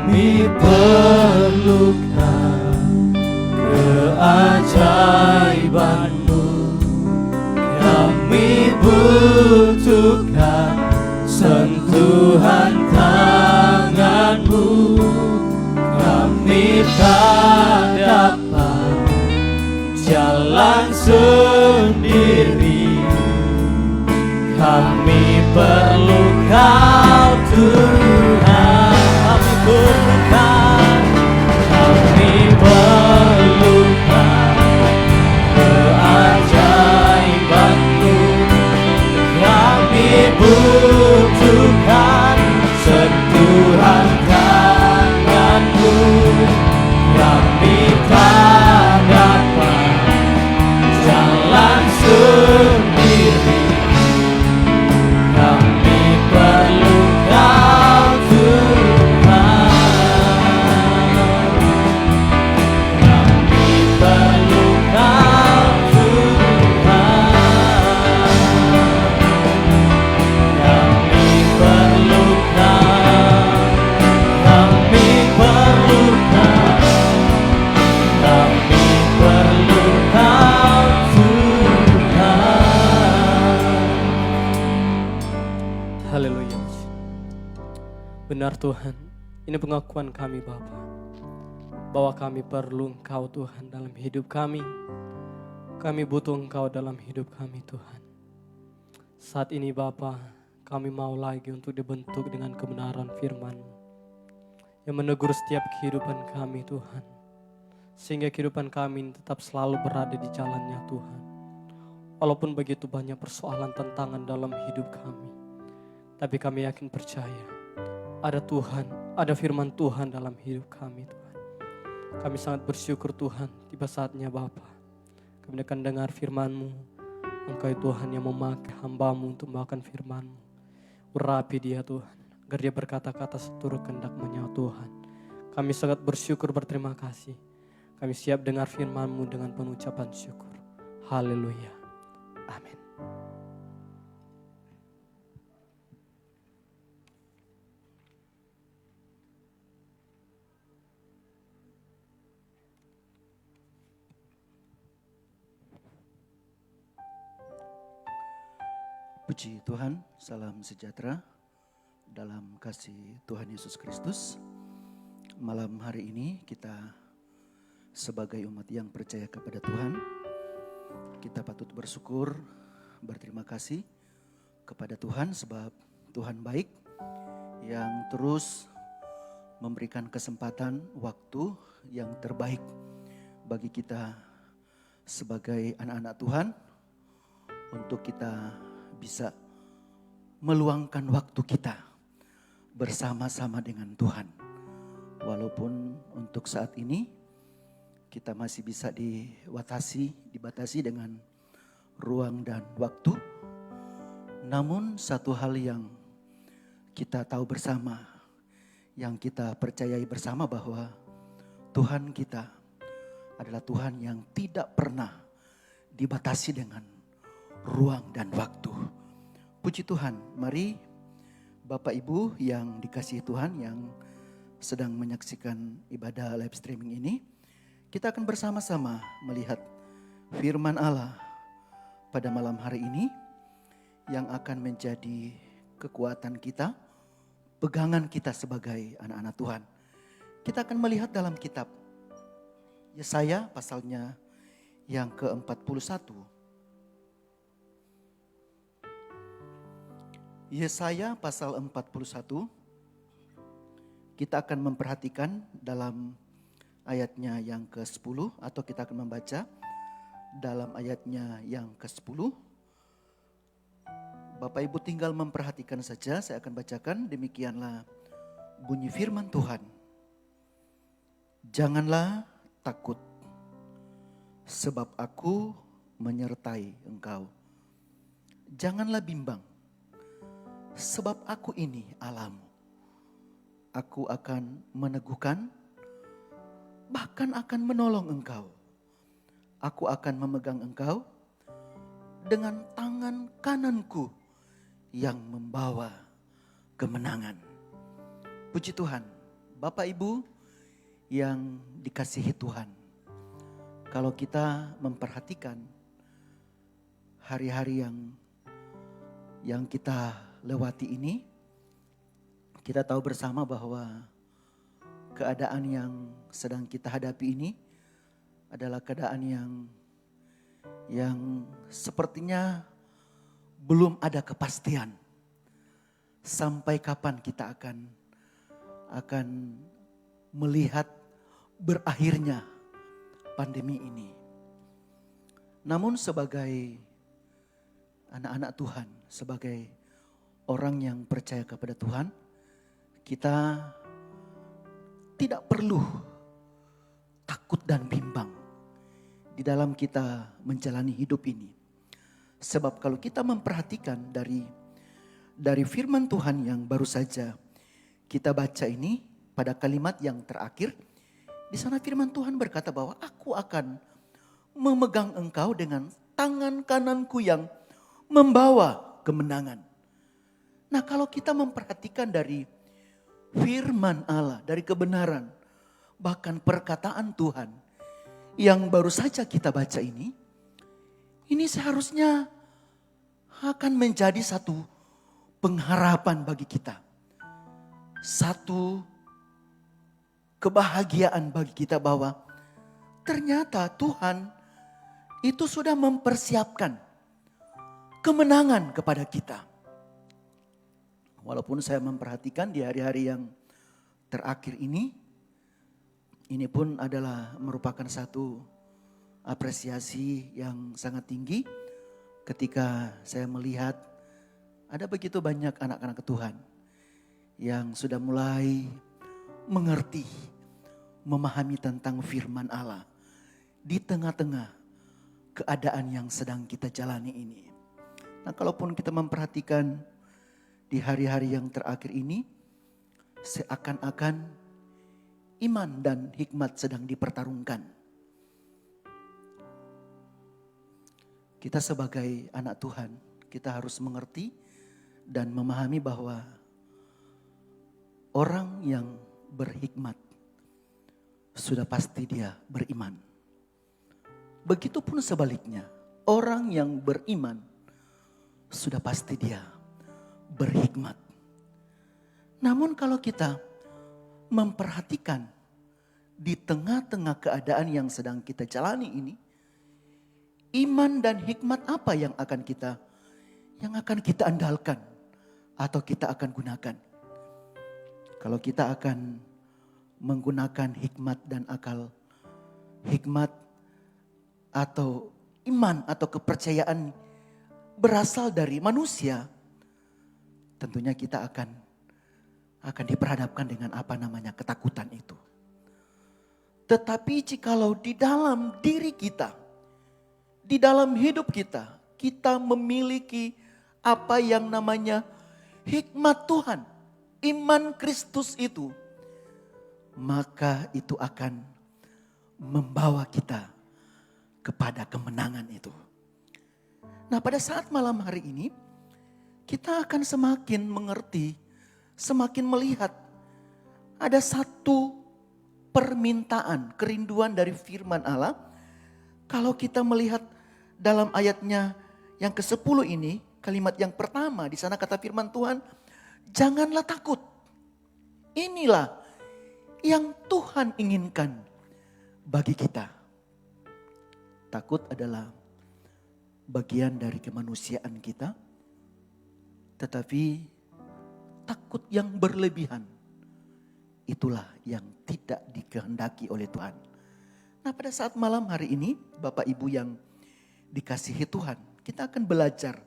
Kami perlukan keajaiban-Mu, kami butuhkan sentuhan tangan-Mu. Kami tak dapat jalan sendiri, kami perlu Kau Tuhan. Kami perlukan keajaiban-Mu, kami butuhkan sentuhan tangan-Mu. Kami tak dapat jalan sendiri, kami perlu Kau Tuhan. Kami perlu Kau Tuhan. Kami perlukan, kami perlukan, kami perlu Kau Tuhan. Haleluya. Benar Tuhan, ini pengakuan kami Bapa, bahwa kami perlu Engkau Tuhan dalam hidup kami. Kami butuh Engkau dalam hidup kami Tuhan. Saat ini Bapa, kami mau lagi untuk dibentuk dengan kebenaran firman-Mu yang menegur setiap kehidupan kami Tuhan. Sehingga kehidupan kami tetap selalu berada di jalannya Tuhan. Walaupun begitu banyak persoalan tantangan dalam hidup kami, tapi kami yakin percaya ada Tuhan, ada firman Tuhan dalam hidup kami Tuhan. Kami sangat bersyukur Tuhan, tiba saatnya Bapa, kami akan dengar firman-Mu. Engkau Tuhan yang memakai hamba-Mu untuk membawakan firman-Mu. Urapi dia Tuhan, agar dia berkata-kata seturut kehendak-Mu Tuhan. Kami sangat bersyukur, berterima kasih. Kami siap dengar firman-Mu dengan pengucapan syukur. Haleluya. Amin. Puji Tuhan, salam sejahtera dalam kasih Tuhan Yesus Kristus. Malam hari ini kita sebagai umat yang percaya kepada Tuhan, kita patut bersyukur, berterima kasih kepada Tuhan sebab Tuhan baik yang terus memberikan kesempatan waktu yang terbaik bagi kita sebagai anak-anak Tuhan untuk kita bisa meluangkan waktu kita bersama-sama dengan Tuhan. Walaupun untuk saat ini kita masih bisa dibatasi dengan ruang dan waktu. Namun satu hal yang kita tahu bersama, yang kita percayai bersama bahwa Tuhan kita adalah Tuhan yang tidak pernah dibatasi dengan ruang dan waktu. Puji Tuhan, mari Bapak Ibu yang dikasihi Tuhan yang sedang menyaksikan ibadah live streaming ini, kita akan bersama-sama melihat firman Allah pada malam hari ini yang akan menjadi kekuatan kita, pegangan kita sebagai anak-anak Tuhan. Kita akan melihat dalam kitab Yesaya pasalnya yang ke-41. Yesaya pasal 41, kita akan memperhatikan dalam ayatnya yang ke-10 atau kita akan membaca dalam ayatnya yang ke-10. Bapak Ibu tinggal memperhatikan saja, saya akan bacakan, demikianlah bunyi firman Tuhan. Janganlah takut, sebab aku menyertai engkau. Janganlah bimbang, sebab aku ini Allahmu. Aku akan meneguhkan, bahkan akan menolong engkau. Aku akan memegang engkau dengan tangan kananku yang membawa kemenangan. Puji Tuhan, Bapak Ibu yang dikasihi Tuhan, kalau kita memperhatikan hari-hari yang kita lewati ini, kita tahu bersama bahwa keadaan yang sedang kita hadapi ini adalah keadaan yang sepertinya belum ada kepastian sampai kapan kita akan melihat berakhirnya pandemi ini. Namun sebagai anak-anak Tuhan, sebagai orang yang percaya kepada Tuhan, kita tidak perlu takut dan bimbang di dalam kita menjalani hidup ini. Sebab kalau kita memperhatikan dari firman Tuhan yang baru saja kita baca ini, pada kalimat yang terakhir, di sana firman Tuhan berkata bahwa aku akan memegang engkau dengan tangan kananku yang membawa kemenangan. Nah, kalau kita memperhatikan dari firman Allah, dari kebenaran, bahkan perkataan Tuhan yang baru saja kita baca ini seharusnya akan menjadi satu pengharapan bagi kita. Satu kebahagiaan bagi kita bahwa ternyata Tuhan itu sudah mempersiapkan kemenangan kepada kita. Walaupun saya memperhatikan di hari-hari yang terakhir ini pun adalah merupakan satu apresiasi yang sangat tinggi ketika saya melihat ada begitu banyak anak-anak Tuhan yang sudah mulai mengerti, memahami tentang firman Allah di tengah-tengah keadaan yang sedang kita jalani ini. Nah, kalaupun kita memperhatikan di hari-hari yang terakhir ini, seakan-akan iman dan hikmat sedang dipertarungkan. Kita sebagai anak Tuhan, kita harus mengerti dan memahami bahwa orang yang berhikmat sudah pasti dia beriman. Begitupun sebaliknya, orang yang beriman sudah pasti dia berhikmat. Namun kalau kita memperhatikan di tengah-tengah keadaan yang sedang kita jalani ini, iman dan hikmat apa yang akan kita andalkan atau kita akan gunakan? Kalau kita akan menggunakan hikmat dan akal, hikmat atau iman atau kepercayaan berasal dari manusia, tentunya kita akan diperhadapkan dengan apa namanya ketakutan itu. Tetapi jikalau di dalam diri kita, di dalam hidup kita, kita memiliki apa yang namanya hikmat Tuhan, iman Kristus itu, maka itu akan membawa kita kepada kemenangan itu. Nah, pada saat malam hari ini kita akan semakin mengerti, semakin melihat ada satu permintaan, kerinduan dari firman Allah. Kalau kita melihat dalam ayatnya yang ke-10 ini, kalimat yang pertama di sana kata firman Tuhan, janganlah takut. Inilah yang Tuhan inginkan bagi kita. Takut adalah bagian dari kemanusiaan kita, tetapi takut yang berlebihan itulah yang tidak dikehendaki oleh Tuhan. Nah, pada saat malam hari ini, Bapak Ibu yang dikasihi Tuhan, kita akan belajar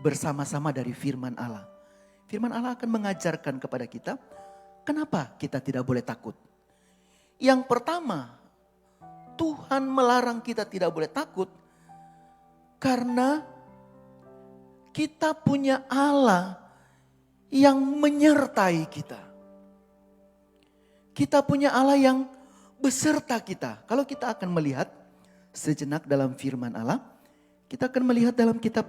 bersama-sama dari firman Allah. Firman Allah akan mengajarkan kepada kita, kenapa kita tidak boleh takut. Yang pertama, Tuhan melarang kita tidak boleh takut karena kita punya Allah yang menyertai kita. Kita punya Allah yang beserta kita. Kalau kita akan melihat sejenak dalam firman Allah, kita akan melihat dalam kitab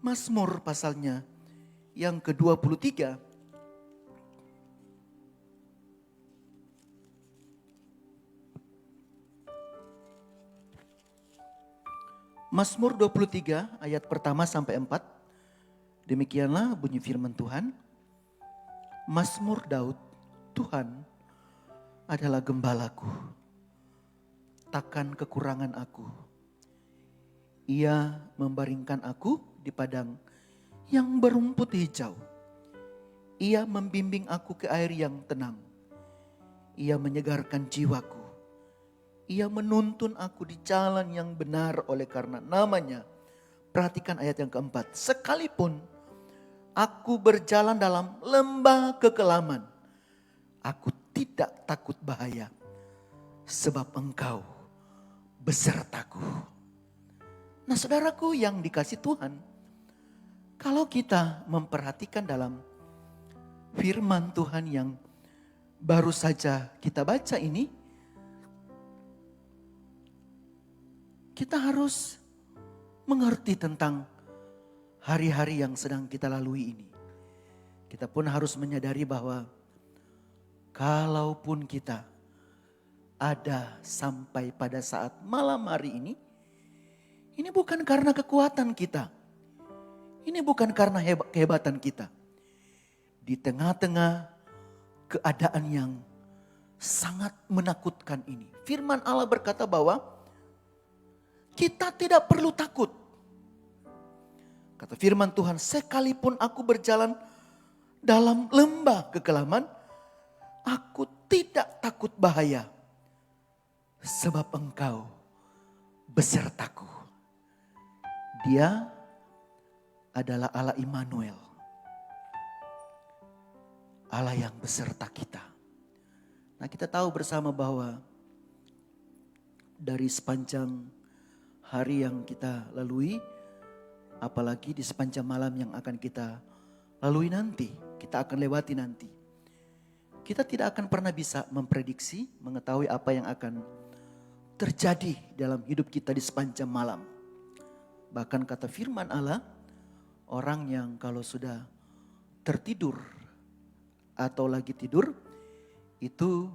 Mazmur pasalnya yang ke-23. Mazmur 23 ayat pertama sampai 4. Demikianlah bunyi firman Tuhan. Mazmur Daud, Tuhan adalah gembalaku, takkan kekurangan aku. Ia membaringkan aku di padang yang berumput hijau. Ia membimbing aku ke air yang tenang. Ia menyegarkan jiwaku. Ia menuntun aku di jalan yang benar oleh karena namanya. Perhatikan ayat yang keempat. Sekalipun aku berjalan dalam lembah kekelaman, aku tidak takut bahaya, sebab Engkau besertaku. Nah saudaraku yang dikasih Tuhan, kalau kita memperhatikan dalam firman Tuhan yang baru saja kita baca ini, kita harus mengerti tentang hari-hari yang sedang kita lalui ini. Kita pun harus menyadari bahwa kalaupun kita ada sampai pada saat malam hari ini bukan karena kekuatan kita. Ini bukan karena kehebatan kita. Di tengah-tengah keadaan yang sangat menakutkan ini, firman Allah berkata bahwa kita tidak perlu takut. Kata firman Tuhan, sekalipun aku berjalan dalam lembah kekelaman, aku tidak takut bahaya, sebab Engkau besertaku. Dia adalah Allah Immanuel, Allah yang beserta kita. Nah kita tahu bersama bahwa dari sepanjang hari yang kita lalui, apalagi di sepanjang malam yang akan kita lalui nanti, kita akan lewati nanti. Kita tidak akan pernah bisa memprediksi, mengetahui apa yang akan terjadi dalam hidup kita di sepanjang malam. Bahkan kata firman Allah, orang yang kalau sudah tertidur atau lagi tidur, itu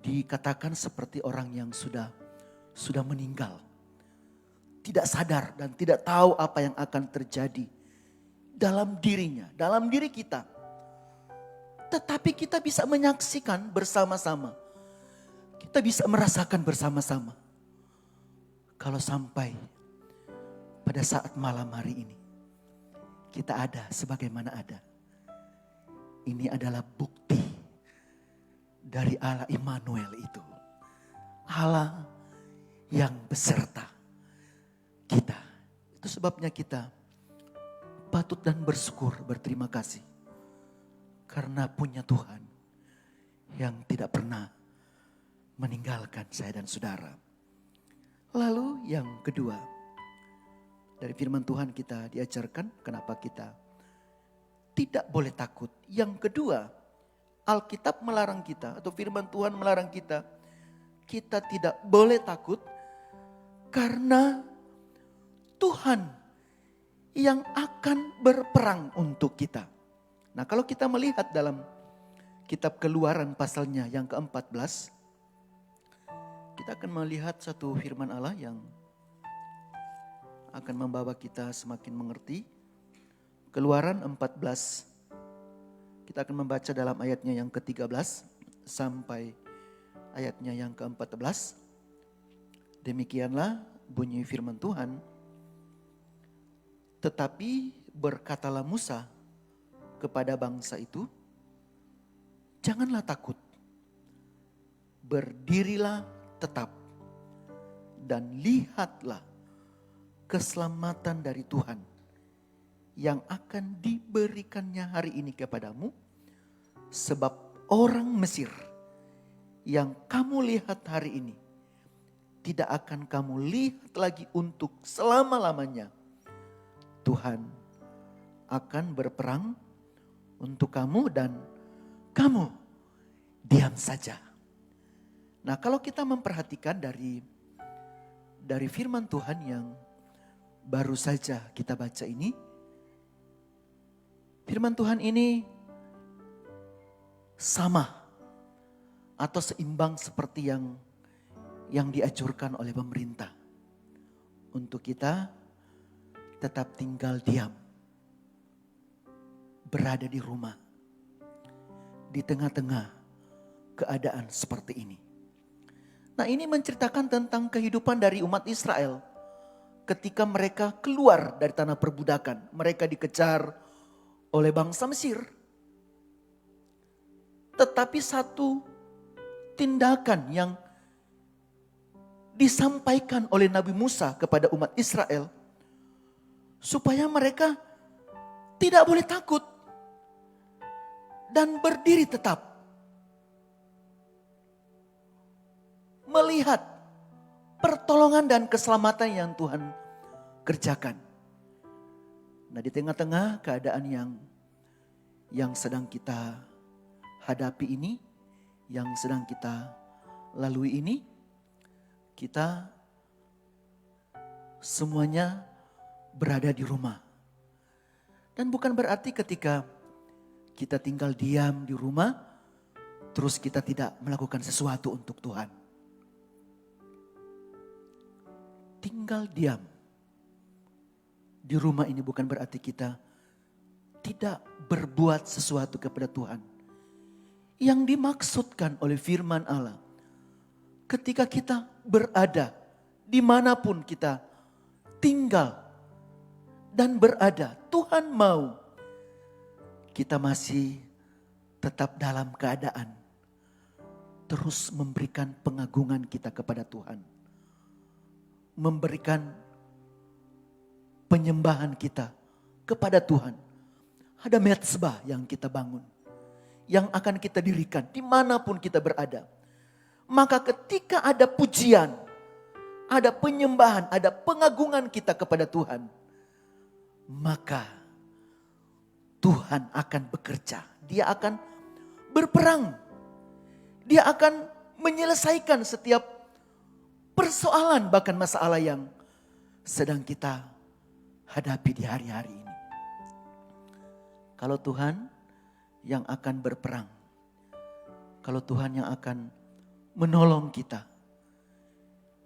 dikatakan seperti orang yang sudah meninggal. Tidak sadar dan tidak tahu apa yang akan terjadi dalam dirinya, dalam diri kita. Tetapi kita bisa menyaksikan bersama-sama. Kita bisa merasakan bersama-sama. Kalau sampai pada saat malam hari ini, kita ada sebagaimana ada. Ini adalah bukti dari Allah Immanuel itu. Allah yang beserta kita. Itu sebabnya kita patut dan bersyukur, berterima kasih. Karena punya Tuhan yang tidak pernah meninggalkan saya dan saudara. Lalu yang kedua, dari firman Tuhan kita diajarkan kenapa kita tidak boleh takut. Yang kedua, Alkitab melarang kita atau firman Tuhan melarang kita tidak boleh takut karena Tuhan yang akan berperang untuk kita. Nah kalau kita melihat dalam kitab Keluaran pasalnya yang ke-14, kita akan melihat satu firman Allah yang akan membawa kita semakin mengerti. Keluaran 14, kita akan membaca dalam ayatnya yang ke-13 sampai ayatnya yang ke-14. Demikianlah bunyi firman Tuhan. Tetapi berkatalah Musa kepada bangsa itu, janganlah takut, berdirilah tetap dan lihatlah keselamatan dari Tuhan yang akan diberikannya hari ini kepadamu, sebab orang Mesir yang kamu lihat hari ini tidak akan kamu lihat lagi untuk selama-lamanya. Tuhan akan berperang untuk kamu dan kamu diam saja. Nah kalau kita memperhatikan dari firman Tuhan yang baru saja kita baca ini, firman Tuhan ini sama atau seimbang seperti yang dianjurkan oleh pemerintah untuk kita tetap tinggal diam, berada di rumah, di tengah-tengah keadaan seperti ini. Nah, ini menceritakan tentang kehidupan dari umat Israel ketika mereka keluar dari tanah perbudakan. Mereka dikejar oleh bangsa Mesir. Tetapi satu tindakan yang disampaikan oleh Nabi Musa kepada umat Israel supaya mereka tidak boleh takut dan berdiri tetap melihat pertolongan dan keselamatan yang Tuhan kerjakan. Nah, di tengah-tengah keadaan yang sedang kita hadapi ini, yang sedang kita lalui ini, kita semuanya berada di rumah. Dan bukan berarti ketika kita tinggal diam di rumah, terus kita tidak melakukan sesuatu untuk Tuhan. Tinggal diam di rumah ini bukan berarti kita tidak berbuat sesuatu kepada Tuhan. Yang dimaksudkan oleh firman Allah, ketika kita berada dimanapun kita tinggal dan berada, Tuhan mau kita masih tetap dalam keadaan terus memberikan pengagungan kita kepada Tuhan. Memberikan penyembahan kita kepada Tuhan. Ada mezbah yang kita bangun, yang akan kita dirikan dimanapun kita berada. Maka ketika ada pujian, ada penyembahan, ada pengagungan kita kepada Tuhan, maka Tuhan akan bekerja. Dia akan berperang. Dia akan menyelesaikan setiap persoalan, bahkan masalah yang sedang kita hadapi di hari-hari ini. Kalau Tuhan yang akan berperang, kalau Tuhan yang akan menolong kita,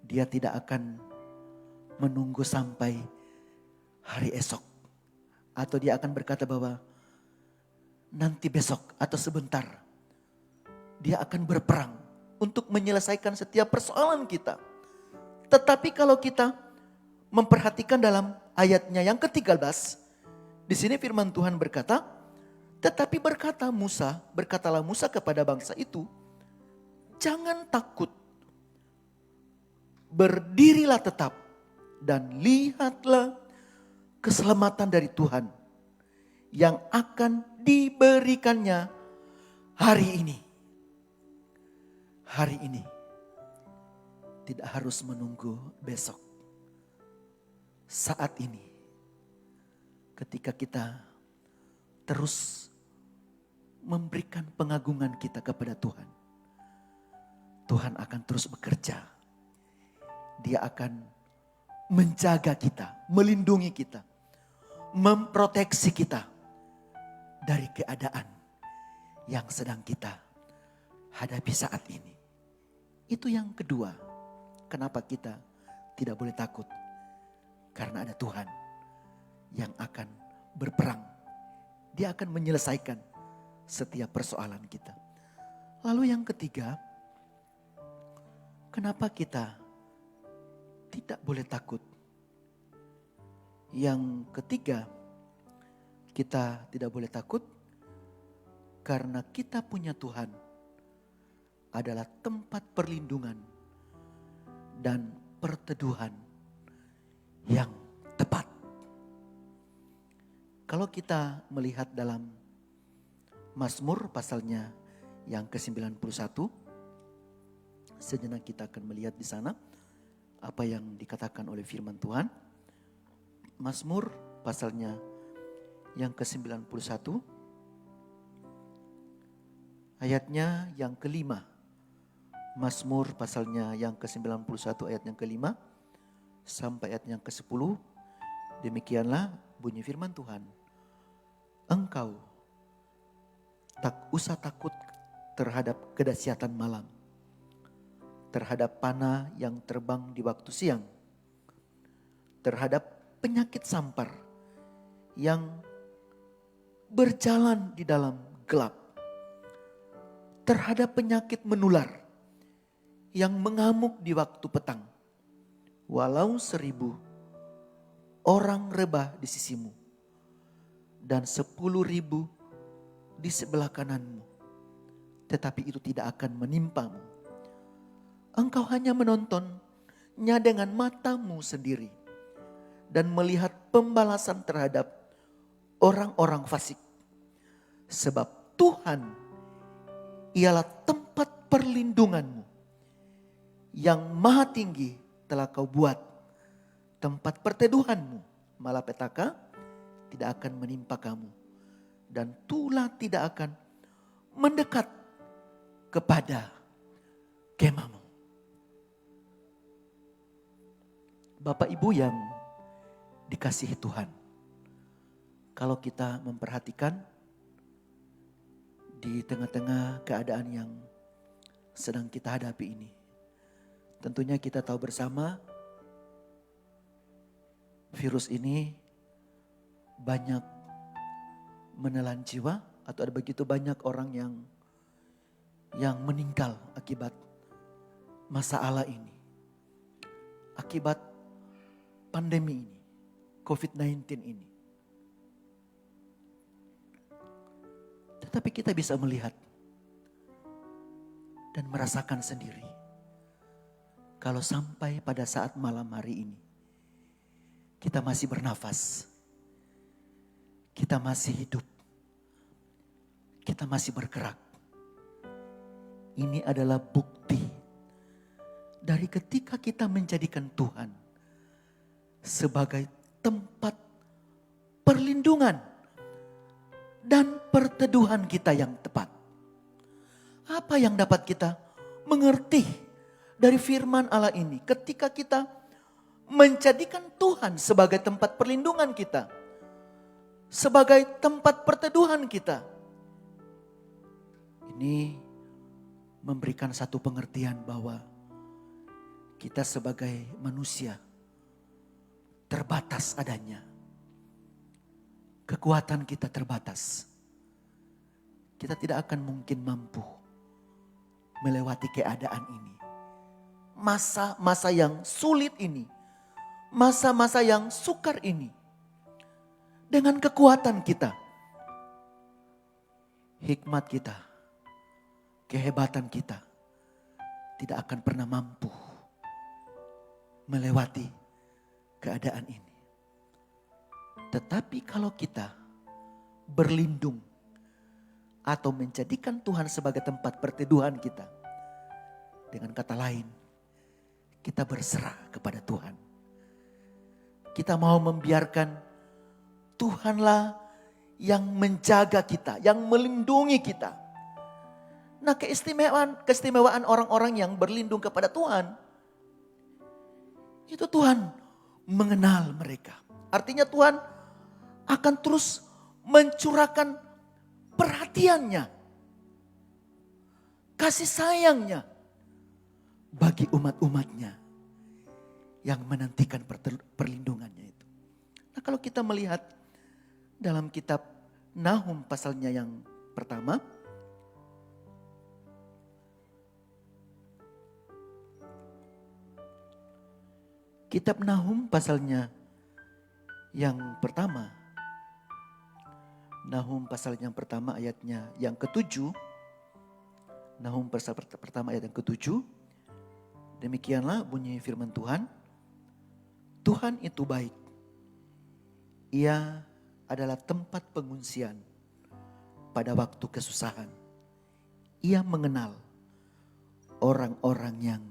Dia tidak akan menunggu sampai hari esok. Atau Dia akan berkata bahwa nanti besok atau sebentar Dia akan berperang untuk menyelesaikan setiap persoalan kita. Tetapi kalau kita memperhatikan dalam ayatnya yang ke-13, di sini firman Tuhan berkata, tetapi berkatalah Musa kepada bangsa itu, jangan takut, berdirilah tetap dan lihatlah keselamatan dari Tuhan yang akan diberikannya hari ini. Hari ini. Tidak harus menunggu besok. Saat ini, ketika kita terus memberikan pengagungan kita kepada Tuhan, Tuhan akan terus bekerja. Dia akan menjaga kita, melindungi kita, memproteksi kita dari keadaan yang sedang kita hadapi saat ini. Itu yang kedua. Kenapa kita tidak boleh takut? Karena ada Tuhan yang akan berperang. Dia akan menyelesaikan setiap persoalan kita. Lalu yang ketiga, kenapa kita tidak boleh takut? Yang ketiga, kita tidak boleh takut karena kita punya Tuhan adalah tempat perlindungan dan perteduhan yang tepat. Kalau kita melihat dalam Mazmur pasalnya yang ke-91, sejenak kita akan melihat di sana apa yang dikatakan oleh firman Tuhan. Mazmur pasalnya yang ke-91, ayatnya yang kelima. Mazmur pasalnya yang ke-91 ayat yang kelima sampai ayat yang ke-10. Demikianlah bunyi firman Tuhan. Engkau tak usah takut terhadap kedahsyatan malam, terhadap panah yang terbang di waktu siang, terhadap penyakit sampar yang berjalan di dalam gelap, terhadap penyakit menular yang mengamuk di waktu petang. Walau 1000 orang rebah di sisimu dan 10.000 di sebelah kananmu, tetapi itu tidak akan menimpamu. Engkau hanya menontonnya dengan matamu sendiri dan melihat pembalasan terhadap orang-orang fasik. Sebab Tuhan ialah tempat perlindunganmu yang maha tinggi telah kau buat tempat perteduhanmu. Malapetaka tidak akan menimpa kamu dan tulah tidak akan mendekat kepada kemahmu. Bapak Ibu yang dikasihi Tuhan, kalau kita memperhatikan di tengah-tengah keadaan yang sedang kita hadapi ini, tentunya kita tahu bersama virus ini banyak menelan jiwa, atau ada begitu banyak orang yang meninggal akibat masalah ini, akibat pandemi ini, COVID-19 ini. Tetapi kita bisa melihat dan merasakan sendiri kalau sampai pada saat malam hari ini kita masih bernafas, kita masih hidup, kita masih bergerak. Ini adalah bukti dari ketika kita menjadikan Tuhan sebagai tempat perlindungan dan perteduhan kita yang tepat. Apa yang dapat kita mengerti dari firman Allah ini ketika kita menjadikan Tuhan sebagai tempat perlindungan kita, sebagai tempat perteduhan kita? Ini memberikan satu pengertian bahwa kita sebagai manusia terbatas adanya. Kekuatan kita terbatas. Kita tidak akan mungkin mampu melewati keadaan ini. Masa-masa yang sulit ini, masa-masa yang sukar ini, dengan kekuatan kita, hikmat kita, kehebatan kita, tidak akan pernah mampu melewati keadaan ini. Tetapi kalau kita berlindung atau menjadikan Tuhan sebagai tempat perteduhan kita, dengan kata lain, kita berserah kepada Tuhan. Kita mau membiarkan Tuhanlah yang menjaga kita, yang melindungi kita. Nah, keistimewaan orang-orang yang berlindung kepada Tuhan, itu Tuhan mengenal mereka. Artinya Tuhan akan terus mencurahkan perhatiannya, kasih sayangnya bagi umat-umatnya yang menantikan perlindungannya itu. Nah, kalau kita melihat dalam kitab Nahum pasalnya yang pertama, kitab Nahum pasalnya yang pertama, Nahum pasal yang pertama ayatnya yang ke-7, Nahum pasal pertama ayat yang ke-7, demikianlah bunyi firman Tuhan, Tuhan itu baik, Ia adalah tempat pengungsian pada waktu kesusahan. Ia mengenal orang-orang yang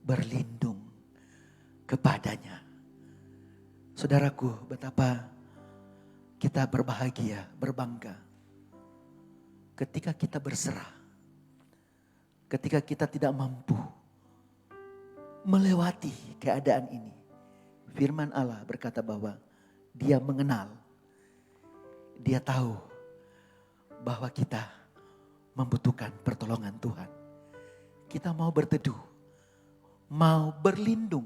berlindung kepadanya. Saudaraku, betapa kita berbahagia, berbangga ketika kita berserah, ketika kita tidak mampu melewati keadaan ini. Firman Allah berkata bahwa Dia mengenal, Dia tahu bahwa kita membutuhkan pertolongan Tuhan. Kita mau berteduh, mau berlindung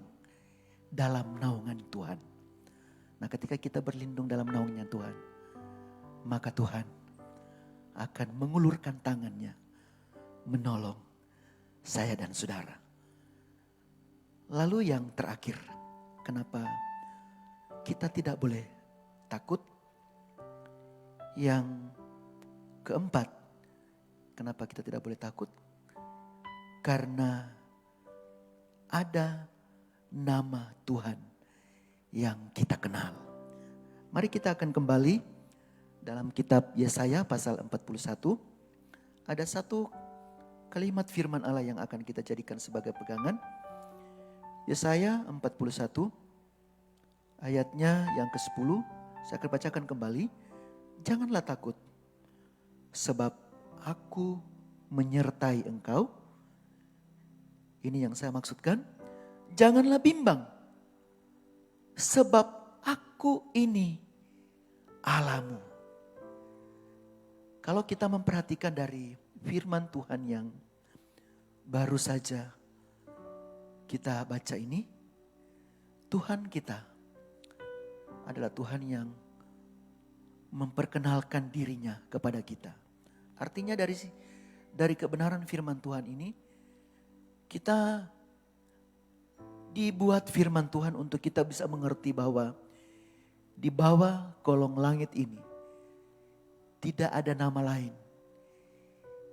dalam naungan Tuhan. Nah, ketika kita berlindung dalam naungan Tuhan, maka Tuhan akan mengulurkan tangannya menolong saya dan saudara. Lalu yang terakhir, kenapa kita tidak boleh takut? Yang keempat, kenapa kita tidak boleh takut? Karena ada nama Tuhan yang kita kenal. Mari kita akan kembali dalam kitab Yesaya pasal 41. Ada satu kalimat firman Allah yang akan kita jadikan sebagai pegangan. Yesaya 41 ayatnya yang ke-10. Saya akan bacakan kembali. Janganlah takut, sebab aku menyertai engkau. Ini yang saya maksudkan. Janganlah bimbang, sebab aku ini Allahmu. Kalau kita memperhatikan dari firman Tuhan yang baru saja kita baca ini, Tuhan kita adalah Tuhan yang memperkenalkan dirinya kepada kita. Artinya dari kebenaran firman Tuhan ini, kita dibuat firman Tuhan untuk kita bisa mengerti bahwa di bawah kolong langit ini tidak ada nama lain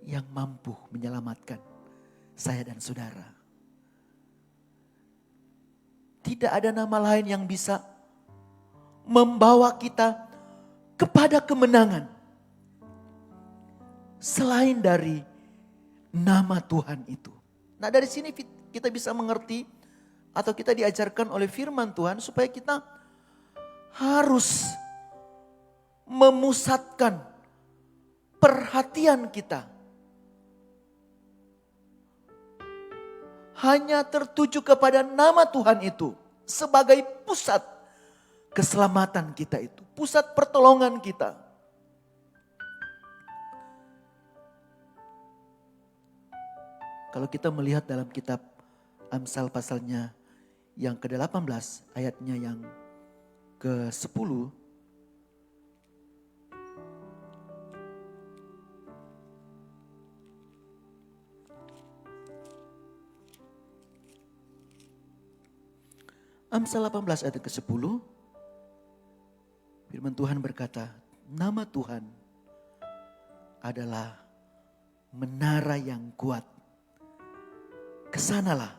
yang mampu menyelamatkan saya dan saudara. Tidak ada nama lain yang bisa membawa kita kepada kemenangan selain dari nama Tuhan itu. Nah, dari sini kita bisa mengerti atau kita diajarkan oleh firman Tuhan supaya kita harus memusatkan perhatian kita hanya tertuju kepada nama Tuhan itu sebagai pusat keselamatan kita itu, pusat pertolongan kita. Kalau kita melihat dalam kitab Amsal pasalnya yang ke-18 ayatnya yang ke-10. Amsal 18 ayat ke-10. Firman Tuhan berkata, nama Tuhan adalah menara yang kuat. Kesanalah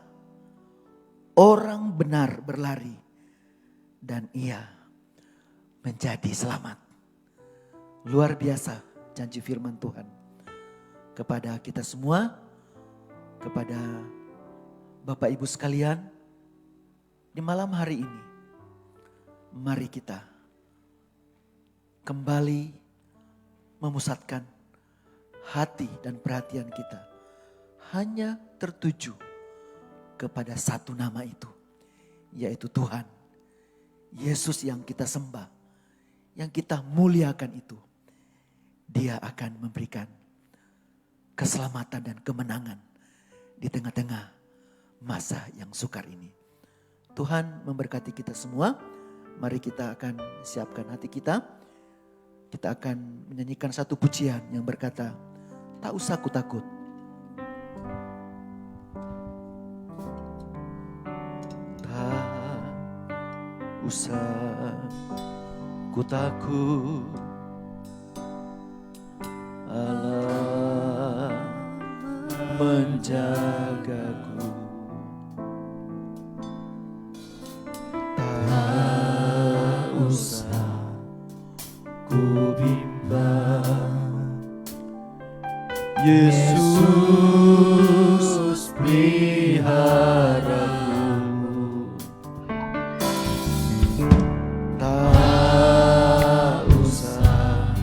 orang benar berlari dan ia menjadi selamat. Luar biasa janji firman Tuhan kepada kita semua, kepada Bapak Ibu sekalian. Di malam hari ini, mari kita kembali memusatkan hati dan perhatian kita hanya tertuju kepada satu nama itu, yaitu Tuhan Yesus yang kita sembah, yang kita muliakan itu. Dia akan memberikan keselamatan dan kemenangan di tengah-tengah masa yang sukar ini. Tuhan memberkati kita semua. Mari kita akan siapkan hati kita. Kita akan menyanyikan satu pujian yang berkata, tak usah ku takut. Tak usah ku takut, Allah menjagaku. Tak usah ku bimbang, Yesus peliharaku. Tak usah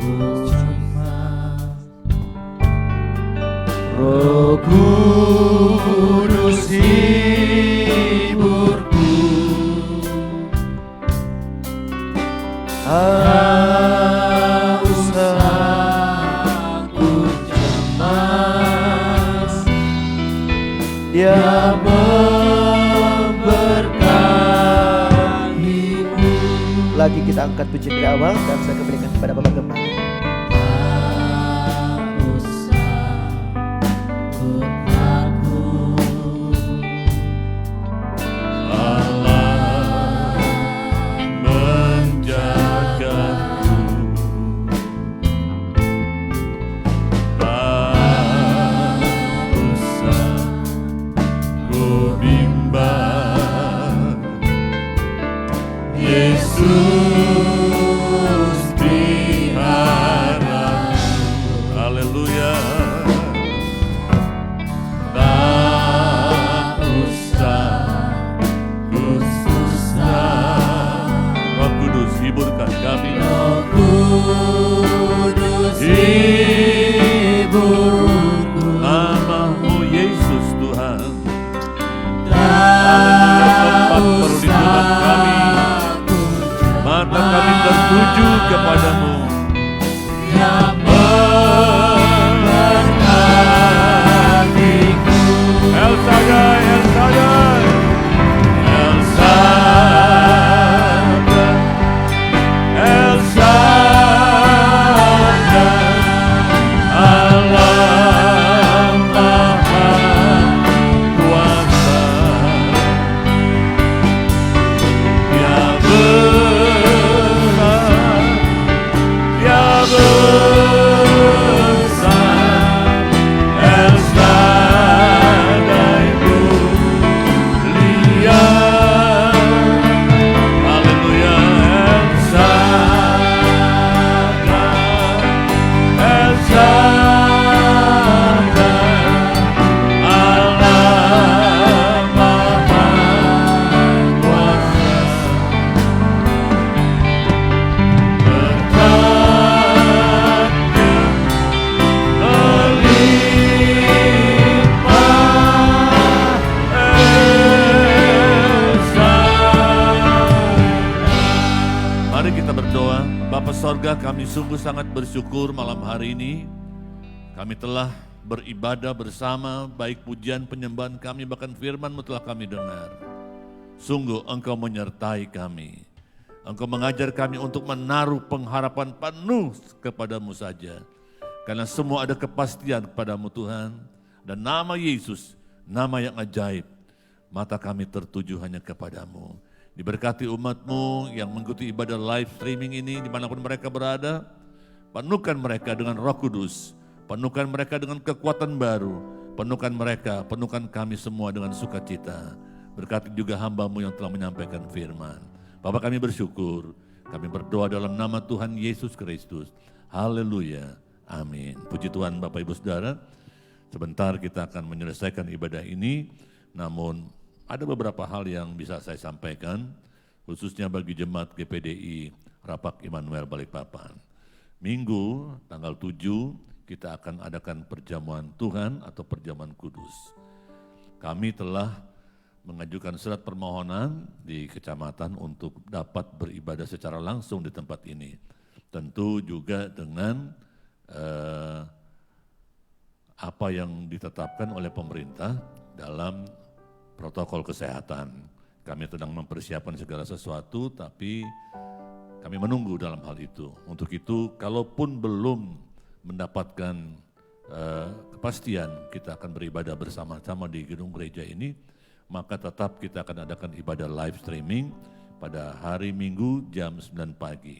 ku cemas, Roh Kudus hiburku. Tak usah ku cemas, Dia memberi lagi kita angkat pujian dari awal dan saya kembalikan kepada Bapak Gembala. Tertuju kepadamu yang memberkatiku. El Shaddai, El Shaddai, El Shaddai, El Shaddai, Allah Maha Kuasa, yang Sorga, kami sungguh sangat bersyukur malam hari ini kami telah beribadah bersama, baik pujian, penyembahan kami, bahkan firman-Mu telah kami dengar. Sungguh Engkau menyertai kami, Engkau mengajar kami untuk menaruh pengharapan penuh kepadamu saja. Karena semua ada kepastian kepadamu Tuhan, dan nama Yesus, nama yang ajaib, mata kami tertuju hanya kepadamu. Diberkati umat-Mu yang mengikuti ibadah live streaming ini dimanapun mereka berada. Penuhkan mereka dengan Roh Kudus, penuhkan mereka dengan kekuatan baru, penuhkan kami semua dengan sukacita. Berkati juga hamba-Mu yang telah menyampaikan firman. Bapa, kami bersyukur, kami berdoa dalam nama Tuhan Yesus Kristus. Haleluya, amin. Puji Tuhan Bapak Ibu Saudara, sebentar kita akan menyelesaikan ibadah ini, namun ada beberapa hal yang bisa saya sampaikan, khususnya bagi jemaat GPDI Rapak Immanuel Balikpapan. Minggu tanggal 7 kita akan adakan perjamuan Tuhan atau perjamuan kudus. Kami telah mengajukan surat permohonan di kecamatan untuk dapat beribadah secara langsung di tempat ini. Tentu juga dengan apa yang ditetapkan oleh pemerintah dalam protokol kesehatan. Kami sedang mempersiapkan segala sesuatu, tapi kami menunggu dalam hal itu. Untuk itu, kalaupun belum mendapatkan kepastian kita akan beribadah bersama-sama di gedung gereja ini, maka tetap kita akan adakan ibadah live streaming pada hari Minggu jam 9 pagi.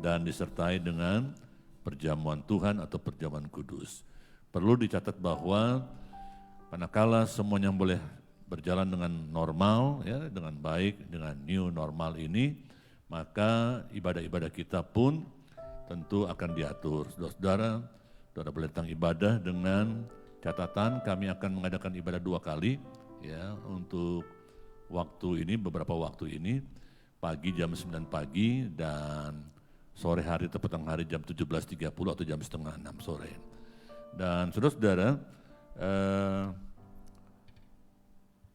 Dan disertai dengan perjamuan Tuhan atau perjamuan kudus. Perlu dicatat bahwa manakala semuanya boleh berjalan dengan normal, ya, dengan baik, dengan new normal ini, maka ibadah-ibadah kita pun tentu akan diatur. Saudara-saudara, saudara boleh datang ibadah dengan catatan kami akan mengadakan ibadah 2 kali, ya, untuk waktu ini, beberapa waktu ini, pagi jam 9 pagi dan sore hari atau petang hari jam 17.30 atau jam setengah 6 sore. Dan saudara-saudara,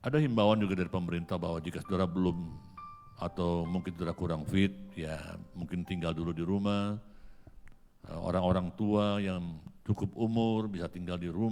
ada himbauan juga dari pemerintah bahwa jika saudara belum atau mungkin saudara kurang fit, ya mungkin tinggal dulu di rumah. Orang-orang tua yang cukup umur bisa tinggal di rumah.